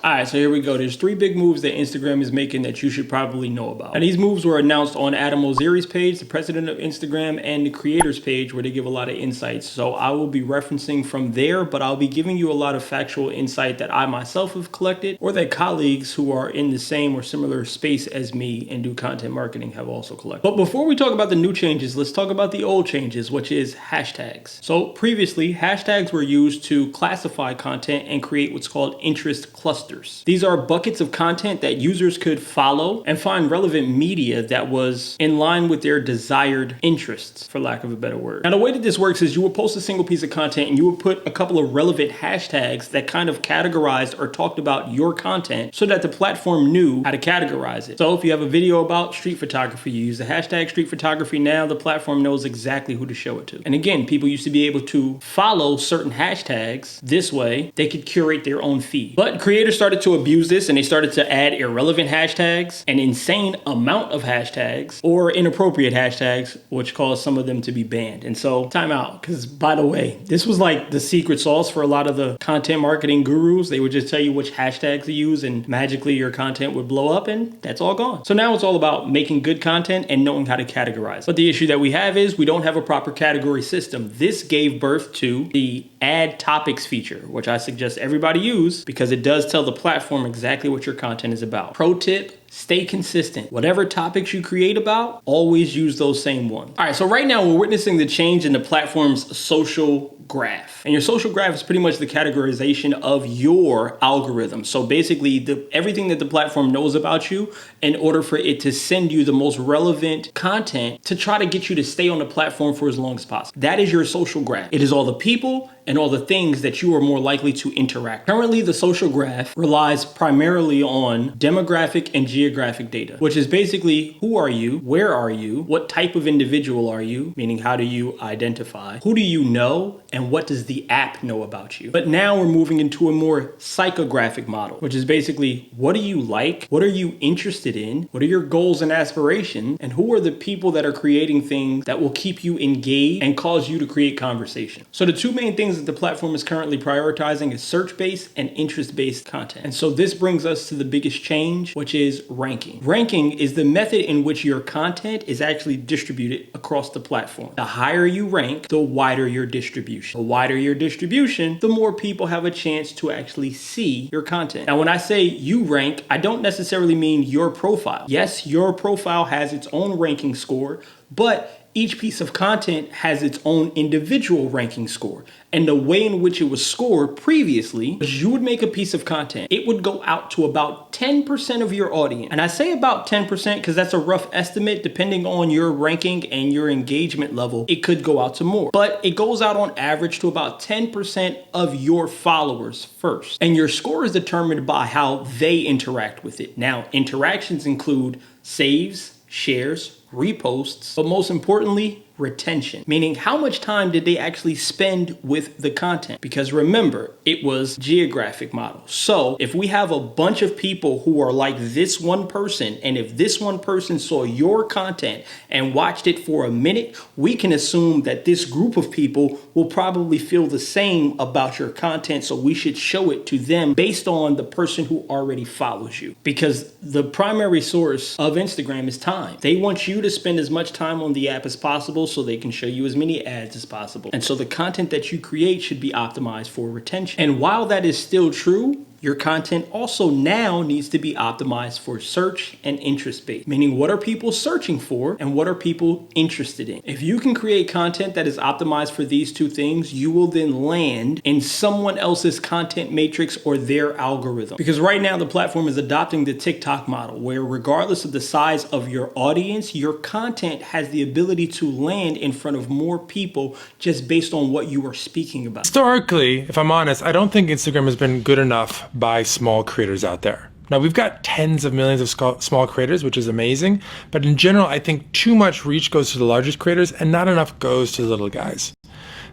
All right, so here we go. There's 3 big moves that Instagram is making that you should probably know about. And these moves were announced on Adam Mosseri's page, the president of Instagram, and the creators page, where they give a lot of insights. So I will be referencing from there, but I'll be giving you a lot of factual insight that I myself have collected, or that colleagues who are in the same or similar space as me and do content marketing have also collected. But before we talk about the new changes, let's talk about the old changes, which is hashtags. So previously, hashtags were used to classify content and create what's called interest clusters. These are buckets of content that users could follow and find relevant media that was in line with their desired interests, for lack of a better word. Now, the way that this works is you would post a single piece of content and you would put a couple of relevant hashtags that kind of categorized or talked about your content so that the platform knew how to categorize it. So if you have a video about street photography, you use the hashtag street photography. Now the platform knows exactly who to show it to. And again, people used to be able to follow certain hashtags. This way, they could curate their own feed. But creators started to abuse this and they started to add irrelevant hashtags, an insane amount of hashtags, or inappropriate hashtags, which caused some of them to be banned. And so, time out, because by the way, this was like the secret sauce for a lot of the content marketing gurus. They would just tell you which hashtags to use and magically your content would blow up, and that's all gone. So now it's all about making good content and knowing how to categorize. But the issue that we have is we don't have a proper category system. This gave birth to the add topics feature, which I suggest everybody use because it does tell the platform exactly what your content is about. Pro tip: stay consistent. Whatever topics you create about, always use those same ones. All right, so right now we're witnessing the change in the platform's social graph. And your social graph is pretty much the categorization of your algorithm. So basically everything that the platform knows about you in order for it to send you the most relevant content to try to get you to stay on the platform for as long as possible. That is your social graph. It is all the people and all the things that you are more likely to interact. Currently, the social graph relies primarily on demographic and geographic data, which is basically who are you, where are you, what type of individual are you, meaning how do you identify, who do you know, and what does the app know about you. But now we're moving into a more psychographic model, which is basically what do you like, what are you interested in, what are your goals and aspirations, and who are the people that are creating things that will keep you engaged and cause you to create conversation. So the 2 main things that the platform is currently prioritizing is search-based and interest-based content. And so this brings us to the biggest change, which is ranking. Ranking is the method in which your content is actually distributed across the platform. The higher you rank, the wider your distribution. The wider your distribution, the more people have a chance to actually see your content. Now, when I say you rank, I don't necessarily mean your profile. Yes, your profile has its own ranking score, but each piece of content has its own individual ranking score. And the way in which it was scored previously was you would make a piece of content. It would go out to about 10% of your audience. And I say about 10% because that's a rough estimate. Depending on your ranking and your engagement level, it could go out to more. But it goes out on average to about 10% of your followers first. And your score is determined by how they interact with it. Now, interactions include saves, shares, reposts, but most importantly, retention, meaning how much time did they actually spend with the content? Because remember, it was geographic model. So if we have a bunch of people who are like this one person, and if this one person saw your content and watched it for a minute, we can assume that this group of people will probably feel the same about your content. So we should show it to them based on the person who already follows you, because the primary source of Instagram is time. They want you to spend as much time on the app as possible so they can show you as many ads as possible. And so the content that you create should be optimized for retention. And while that is still true, your content also now needs to be optimized for search and interest based, meaning what are people searching for and what are people interested in. If you can create content that is optimized for these 2 things, you will then land in someone else's content matrix or their algorithm. Because right now the platform is adopting the TikTok model, where regardless of the size of your audience, your content has the ability to land in front of more people just based on what you are speaking about. Historically, if I'm honest, I don't think Instagram has been good enough by small creators out there. Now, we've got tens of millions of small creators, which is amazing. But in general, I think too much reach goes to the largest creators and not enough goes to the little guys.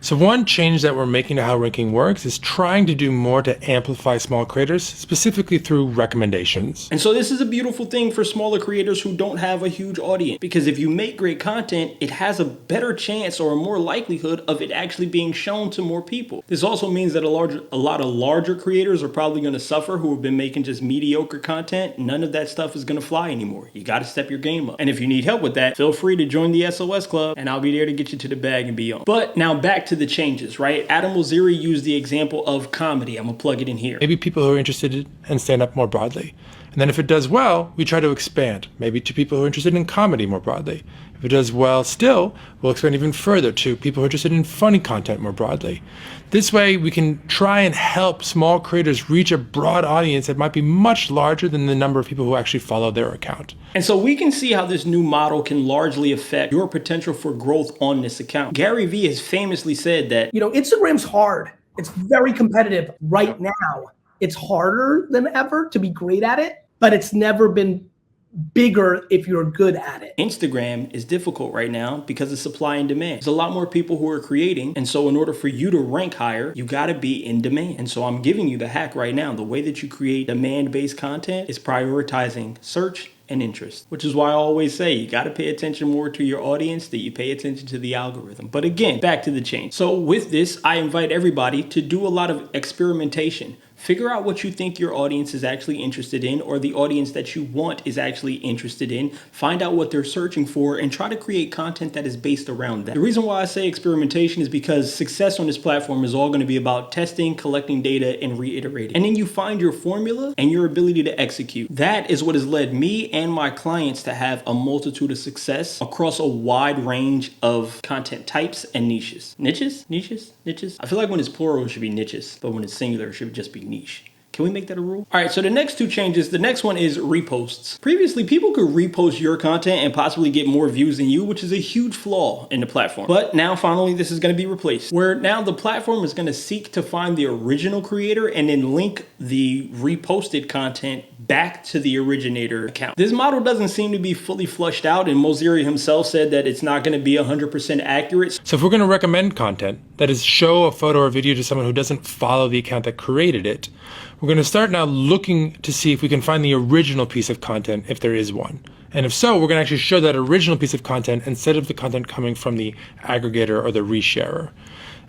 So one change that we're making to how ranking works is trying to do more to amplify small creators, specifically through recommendations. And so this is a beautiful thing for smaller creators who don't have a huge audience, because if you make great content, it has a better chance or a more likelihood of it actually being shown to more people. This also means that a lot of larger creators are probably going to suffer who have been making just mediocre content. None of that stuff is going to fly anymore. You got to step your game up. And if you need help with that, feel free to join the SOS Club and I'll be there to get you to the bag and beyond. But now back to the changes, right? Adam Oziri used the example of comedy. I'm gonna plug it in here. Maybe people who are interested in stand-up more broadly. And then if it does well, we try to expand, maybe to people who are interested in comedy more broadly. If it does well still, we'll expand even further to people who are interested in funny content more broadly. This way, we can try and help small creators reach a broad audience that might be much larger than the number of people who actually follow their account. And so we can see how this new model can largely affect your potential for growth on this account. Gary Vee has famously said that, Instagram's hard. It's very competitive right now. It's harder than ever to be great at it, but it's never been bigger if you're good at it. Instagram is difficult right now because of supply and demand. There's a lot more people who are creating. And so in order for you to rank higher, you got to be in demand. And so I'm giving you the hack right now. The way that you create demand-based content is prioritizing search and interest, which is why I always say you got to pay attention more to your audience than you pay attention to the algorithm. But again, back to the change. So with this, I invite everybody to do a lot of experimentation. Figure out what you think your audience is actually interested in, or the audience that you want is actually interested in. Find out what they're searching for and try to create content that is based around that. The reason why I say experimentation is because success on this platform is all going to be about testing, collecting data, and reiterating. And then you find your formula and your ability to execute. That is what has led me and my clients to have a multitude of success across a wide range of content types and niches. Niches? I feel like when it's plural, it should be niches, but when it's singular, it should just be niche. Can we make that a rule? All right, so the next two changes, the next one is reposts. Previously, people could repost your content and possibly get more views than you, which is a huge flaw in the platform. But now finally, this is gonna be replaced, where now the platform is gonna seek to find the original creator and then link the reposted content back to the originator account. This model doesn't seem to be fully flushed out, and Oziri himself said that it's not gonna be 100% accurate. So if we're going to recommend content, that is show a photo or video to someone who doesn't follow the account that created it, we're going to start now looking to see if we can find the original piece of content, if there is one. And if so, we're going to actually show that original piece of content instead of the content coming from the aggregator or the resharer.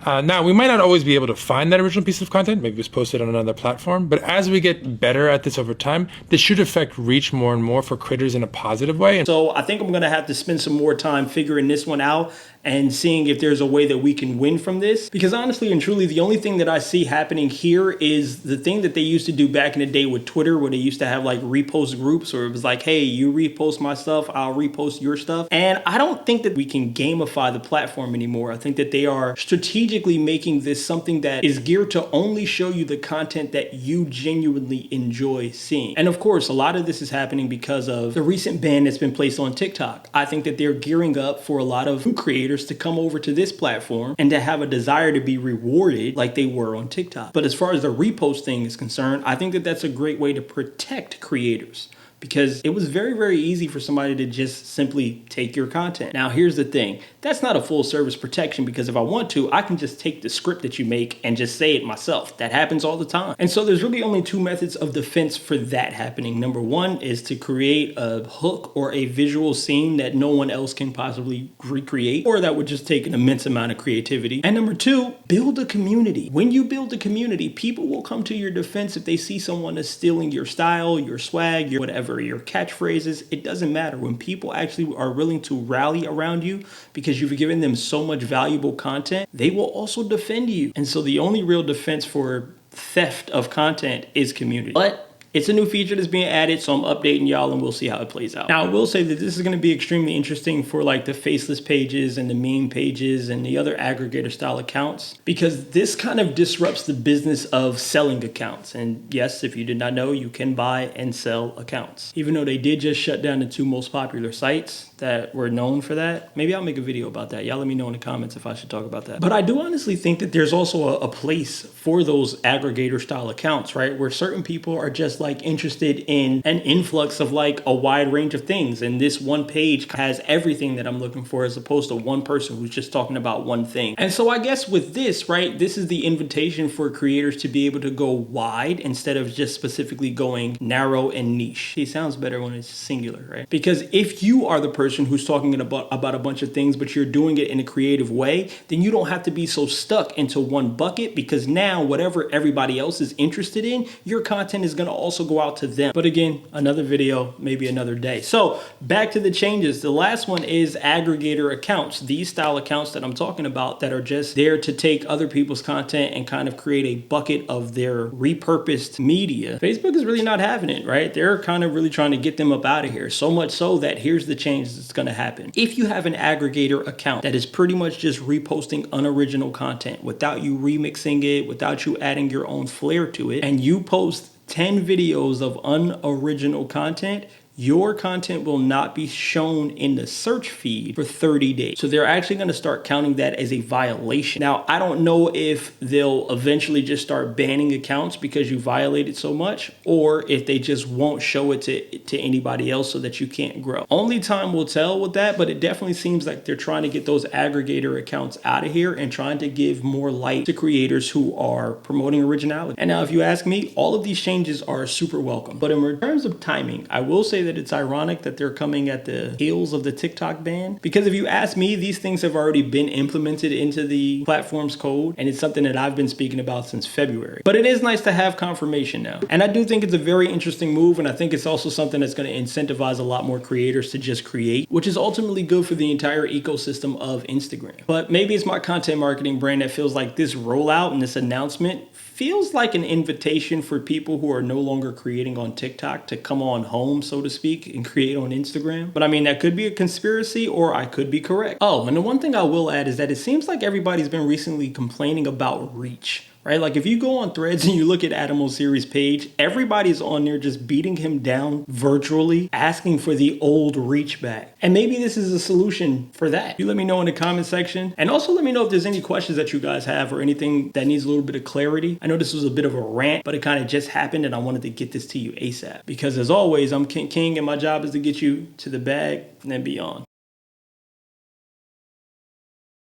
Now, we might not always be able to find that original piece of content. Maybe it was posted on another platform. But as we get better at this over time, this should affect reach more and more for creators in a positive way. So I think I'm going to have to spend some more time figuring this one out and seeing if there's a way that we can win from this. Because honestly and truly, the only thing that I see happening here is the thing that they used to do back in the day with Twitter, where they used to have like repost groups, or it was like, hey, you repost my stuff, I'll repost your stuff. And I don't think that we can gamify the platform anymore. I think that they are strategically making this something that is geared to only show you the content that you genuinely enjoy seeing. And of course, a lot of this is happening because of the recent ban that's been placed on TikTok. I think that they're gearing up for a lot of new creators to come over to this platform and to have a desire to be rewarded like they were on TikTok. But as far as the repost thing is concerned, I think that that's a great way to protect creators, because it was very, very easy for somebody to just simply take your content. Now, here's the thing. That's not a full service protection, because if I want to, I can just take the script that you make and just say it myself. That happens all the time. And so there's really only two methods of defense for that happening. Number one is to create a hook or a visual scene that no one else can possibly recreate, or that would just take an immense amount of creativity. And number two, build a community. When you build a community, people will come to your defense if they see someone that's stealing your style, your swag, your whatever, your catchphrases. It doesn't matter. When people actually are willing to rally around you because you've given them so much valuable content, they will also defend you. And so the only real defense for theft of content is community. But it's a new feature that's being added, so I'm updating y'all and we'll see how it plays out. Now, I will say that this is going to be extremely interesting for like the faceless pages and the meme pages and the other aggregator style accounts, because this kind of disrupts the business of selling accounts. And yes, if you did not know, you can buy and sell accounts. Even though they did just shut down the two most popular sites that were known for that. Maybe I'll make a video about that. Y'all let me know in the comments if I should talk about that. But I do honestly think that there's also a place for those aggregator style accounts, right? Where certain people are just like interested in an influx of like a wide range of things. And this one page has everything that I'm looking for as opposed to one person who's just talking about one thing. And so I guess with this, right, this is the invitation for creators to be able to go wide instead of just specifically going narrow and niche. It sounds better when it's singular, right? Because if you are the person who's talking about a bunch of things, but you're doing it in a creative way, then you don't have to be so stuck into one bucket, because now whatever everybody else is interested in, your content is going to also go out to them. But again, another video, maybe another day. So back to the changes. The last one is aggregator accounts. These style accounts that I'm talking about that are just there to take other people's content and kind of create a bucket of their repurposed media. Facebook is really not having it, right? They're kind of really trying to get them up out of here. So much so that here's the change that's going to happen. If you have an aggregator account that is pretty much just reposting unoriginal content without you remixing it, without you adding your own flair to it, and you post 10 videos of unoriginal content, your content will not be shown in the search feed for 30 days. So they're actually going to start counting that as a violation. Now, I don't know if they'll eventually just start banning accounts because you violated so much, or if they just won't show it to anybody else so that you can't grow. Only time will tell with that, but it definitely seems like they're trying to get those aggregator accounts out of here and trying to give more light to creators who are promoting originality. And now, if you ask me, all of these changes are super welcome. But in terms of timing, I will say that it's ironic that they're coming at the heels of the TikTok ban, because if you ask me, these things have already been implemented into the platform's code, and it's something that I've been speaking about since February. But it is nice to have confirmation now, and I do think it's a very interesting move, and I think it's also something that's going to incentivize a lot more creators to just create, which is ultimately good for the entire ecosystem of Instagram. But maybe it's my content marketing brain that feels like this rollout and this announcement feels like an invitation for people who are no longer creating on TikTok to come on home, so to speak, and create on Instagram. But I mean, that could be a conspiracy, or I could be correct. Oh, and the one thing I will add is that it seems like everybody's been recently complaining about reach. Right? Like if you go on Threads and you look at Adam Mosseri's page, everybody's on there just beating him down virtually, asking for the old reach back. And maybe this is a solution for that. You let me know in the comment section. And also let me know if there's any questions that you guys have or anything that needs a little bit of clarity. I know this was a bit of a rant, but it kind of just happened and I wanted to get this to you ASAP. Because as always, I'm King and my job is to get you to the bag and then beyond.